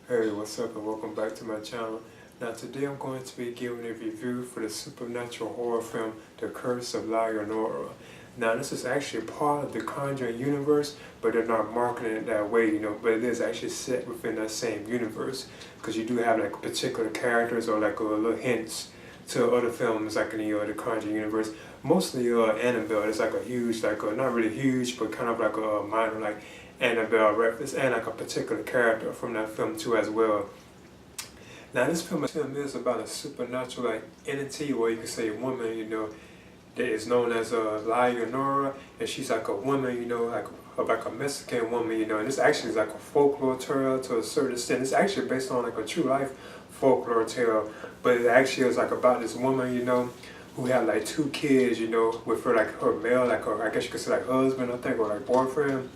Hey, what's up and welcome back to my channel. Now today I'm going to be giving a review for the supernatural horror film The Curse of Llorona. Now this is actually part of the Conjuring Universe, but they're not marketing it that way, but it is actually set within that same universe, because you do have like particular characters or like little hints to other films like in the Conjuring Universe. Mostly Annabelle is like a huge, not really huge, but kind of like a minor like Annabelle reference and like a particular character from that film too as well. Now this film is about a supernatural like entity, or you could say woman, that is known as La Llorona, and she's like a woman, like a Mexican woman, and this actually is like a folklore tale to a certain extent. It's actually based on like a true life folklore tale, but it actually is like about this woman, who had like two kids, with her like her male, like her, I guess you could say like husband, I think, or like boyfriend.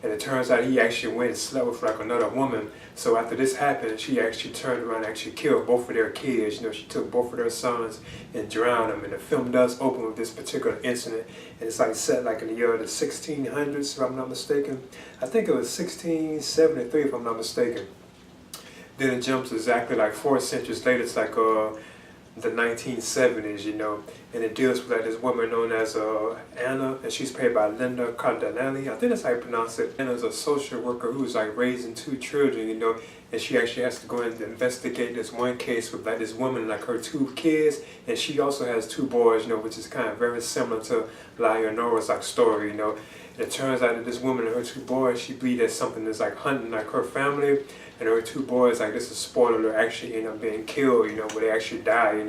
And it turns out he actually went and slept with like another woman. So after this happened, she actually turned around and actually killed both of their kids. She took both of their sons and drowned them. And the film does open with this particular incident. And it's like set like in the year of the 1600s, if I'm not mistaken. I think it was 1673, if I'm not mistaken. Then it jumps exactly like 4 centuries later. It's like the 1970s, and it deals with like this woman known as Anna, and she's played by Linda Cardinelli. I think that's how you pronounce it. Anna's a social worker who's like raising two children, and she actually has to go in and investigate this one case with like this woman, like her two kids, and she also has two boys, which is kind of very similar to La Llorona's like story, And it turns out that this woman and her two boys, she believes that something is like hunting like her family, and her two boys, like this is a spoiler, they actually end up being killed, where they actually die,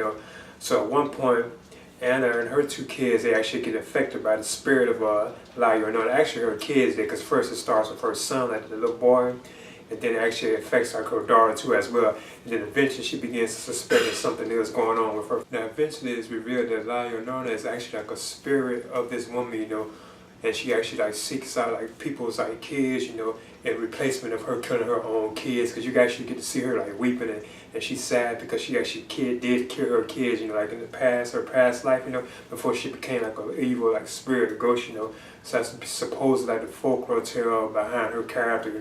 So at one point, Anna and her two kids, they actually get affected by the spirit of La Llorona. Actually her kids did, because first it starts with her son, like the little boy, and then it actually affects like her daughter too as well. And then eventually she begins to suspect that something is going on with her. Now eventually it's revealed that La Llorona is actually like a spirit of this woman, and she actually like seeks out like people's like kids, in replacement of her killing her own kids, because you actually get to see her like weeping, and she's sad because she actually did kill her kids, like in the past, her past life, before she became like an evil like spirit or ghost, So that's supposed like the folklore tale behind her character,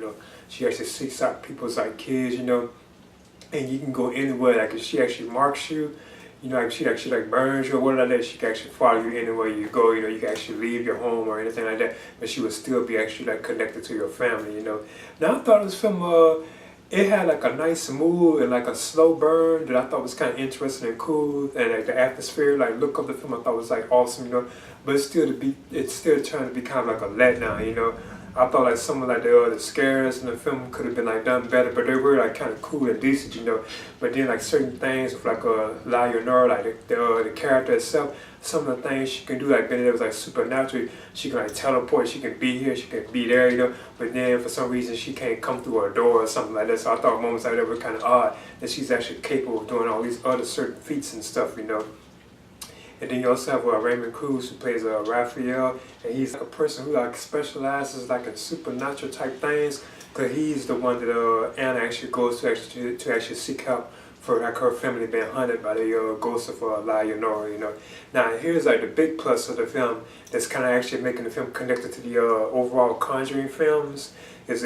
She actually seeks out people's like kids, and you can go anywhere, like if she actually marks you, like she actually like burns you or whatever like that, she can actually follow you anywhere you go, you can actually leave your home or anything like that, but she would still be actually like connected to your family, Now I thought this film, it had like a nice mood and like a slow burn that I thought was kind of interesting and cool, and like the atmosphere, like look of the film, I thought was like awesome, but it's still trying to be kind of like a letdown, I thought like some of like the scares in the film could have been like done better, but they were like kind of cool and decent, But then like certain things with like La Llorona, like the character itself, some of the things she can do, like then it was like supernatural. She can like teleport, she can be here, she can be there, But then for some reason she can't come through a door or something like that. So I thought moments like that were kind of odd, that she's actually capable of doing all these other certain feats and stuff, And then you also have Raymond Cruz, who plays Raphael, and he's like a person who like specializes like in supernatural type things, because he's the one that Anna actually goes to actually seek help for like her family being hunted by the ghost of La Llorona, Now here's like the big plus of the film that's kind of actually making the film connected to the overall Conjuring films, is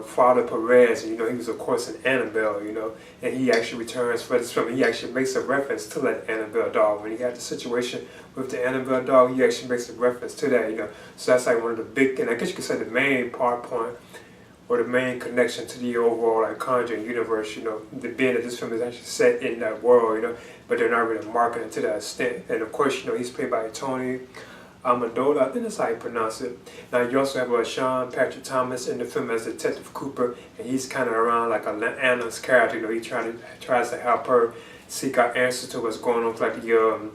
Father Perez, he was of course in Annabelle, and he actually returns for this film. He actually makes a reference to that Annabelle doll. When he had the situation with the Annabelle doll, he actually makes a reference to that, So that's like one of the big, and I guess you could say the main point, or the main connection to the overall like Conjuring universe, the being that this film is actually set in that world, but they're not really marketing to that extent. And of course, he's played by Tony Amendola, I think that's how you pronounce it. Now you also have Sean Patrick Thomas in the film as Detective Cooper, and he's kind of around like Anna's character. He tries to help her seek out answers to what's going on with like the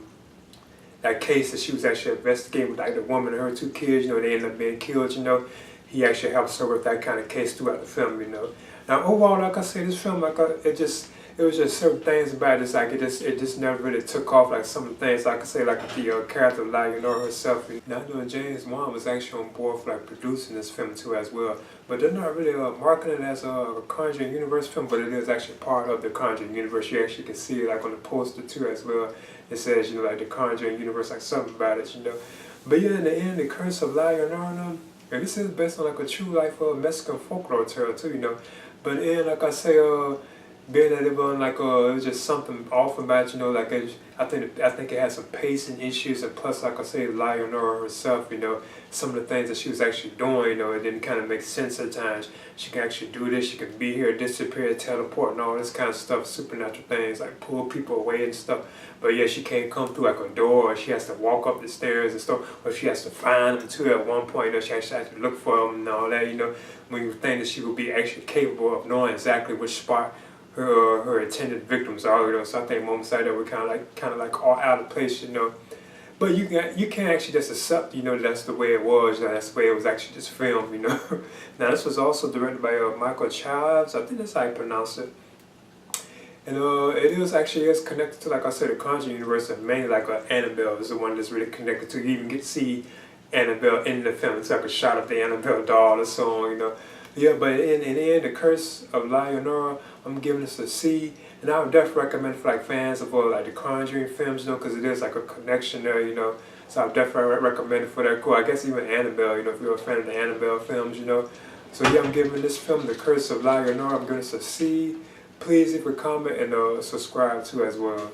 that case that she was actually investigating with like the woman and her two kids. They end up being killed. He actually helps her with that kind of case throughout the film. Now overall, like I said, this film, it was just certain things about it. Like it just never really took off. Like some of the things, like I say, like the character of La Llorona herself. Now I know James Wan was actually on board for like producing this film too as well. But they're not really marketing it as a Conjuring Universe film, but it is actually part of the Conjuring Universe. You actually can see it like on the poster too as well. It says like the Conjuring Universe, like something about it, But yeah, in the end, The Curse of La Llorona, and this is based on like a true life Mexican folklore tale too, But then, like I say, being that it was like it was just something off about, you know, like I think it had some pacing issues, and plus, like I say, Leonora herself, you know, some of the things that she was actually doing, you know, it didn't kind of make sense at times. She can actually do this, she can be here, disappear, teleport, and all this kind of stuff, supernatural things like pull people away and stuff. But yeah, she can't come through like a door, or she has to walk up the stairs and stuff, or she has to find them too at one point, you know, she actually has to look for them and all that, you know, when you think that she would be actually capable of knowing exactly which spot her intended victims are, you know. So I think moments like that were kind of like all out of place, you know. But you can't actually just accept, you know, that's the way it was, you know, that's the way it was actually just filmed, you know. Now this was also directed by Michael Chives, I think that's how you pronounce it. And it is actually connected to, like I said, the Conjuring Universe, and mainly like Annabelle is the one that's really connected to. You even get to see Annabelle in the film. It's like a shot of the Annabelle doll or so, you know. Yeah, but in the end, The Curse of Llorona, I'm giving this a C, and I would definitely recommend it for like fans of like the Conjuring films, you know, because it is like a connection there, you know. So I would definitely recommend it for that. Cool. I guess even Annabelle, you know, if you're a fan of the Annabelle films, you know. So yeah, I'm giving this film, The Curse of Llorona, I'm giving this a C. Please leave a comment and subscribe too as well.